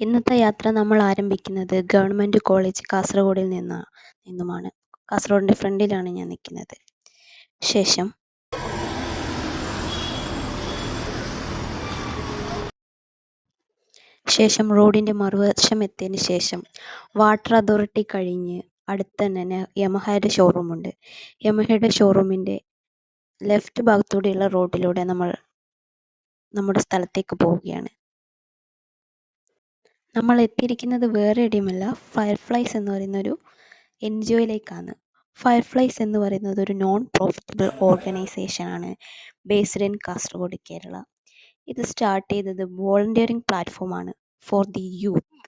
ഇന്നത്തെ യാത്ര നമ്മൾ ആരംഭിക്കുന്നത് ഗവൺമെൻറ് കോളേജ് കാസർഗോഡിൽ നിന്നുമാണ്. കാസർഗോഡിൻ്റെ ഫ്രണ്ടിലാണ് ഞാൻ നിൽക്കുന്നത്. ശേഷം റോഡിൻ്റെ മറുവശം എത്തിയതിന് ശേഷം വാട്ടർ അതോറിറ്റി കഴിഞ്ഞ് അടുത്ത് തന്നെ യമഹയുടെ ഷോറൂമുണ്ട്. യമഹയുടെ ഷോറൂമിൻ്റെ ലെഫ്റ്റ് ഭാഗത്തൂടെയുള്ള റോഡിലൂടെ നമ്മൾ നമ്മുടെ സ്ഥലത്തേക്ക് പോവുകയാണ്. നമ്മൾ എത്തിയിരിക്കുന്നത് വേറെ എവിടെയുമല്ല, ഫയർഫ്ലൈസ് എന്ന് പറയുന്നൊരു NGOയിലേക്കാണ്. ഫയർഫ്ലൈസ് എന്ന് പറയുന്നത് ഒരു നോൺ പ്രോഫിറ്റബിൾ ഓർഗനൈസേഷൻ ആണ്, ബേസ്ഡ് ഇൻ കാസർഗോഡ്, കേരള. ഇത് സ്റ്റാർട്ട് ചെയ്തത് വോളണ്ടിയറിംഗ് പ്ലാറ്റ്ഫോമാണ് for the youth,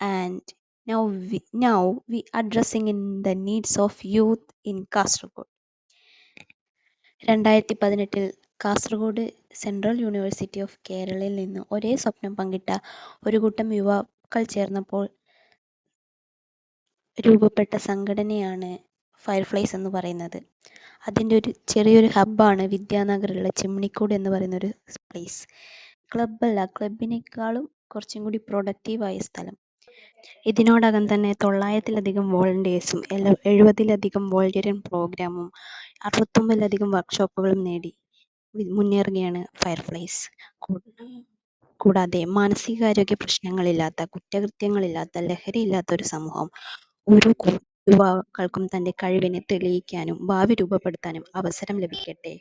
and now we addressing in the needs of youth in Kasaragod. 2018 Kasaragod central university of കേരളയിൽ നിന്ന് ഒരേ സ്വപ്നം പങ്കിട്ട ഒരു കൂട്ടം യുവാക്കൾ ചേർന്നപ്പോൾ രൂപപ്പെട്ട സംഘടനയാണ് ഫയർഫ്ലൈസ് എന്ന് പറയുന്നത്. അതിൻ്റെ ഒരു ചെറിയൊരു ഹബ്ബാണ് വിദ്യാനഗറിലുള്ള ചിമ്മിണിക്കൂട് എന്ന് പറയുന്നൊരു പ്ലേസ്. ക്ലബ്ബല്ല, ക്ലബിനേക്കാളും കുറച്ചും കൂടി പ്രൊഡക്റ്റീവായ സ്ഥലം. ഇതിനോടകം തന്നെ 900-ലധികം വോളണ്ടിയേഴ്സും 70-ലധികം വോളണ്ടിയറിംഗ് പ്രോഗ്രാമും 69-ലധികം വർക്ക്ഷോപ്പുകളും നേടി മുന്നേറുകയാണ് ഫയർഫ്ലൈസ്. കൂടാതെ മാനസികാരോഗ്യ പ്രശ്നങ്ങളില്ലാത്ത, കുറ്റകൃത്യങ്ങളില്ലാത്ത, ലഹരിയില്ലാത്ത ഒരു സമൂഹം ഓരോ യുവാക്കൾക്കും തൻ്റെ കഴിവിനെ തെളിയിക്കാനും ഭാവി രൂപപ്പെടുത്താനും അവസരം ലഭിക്കട്ടെ.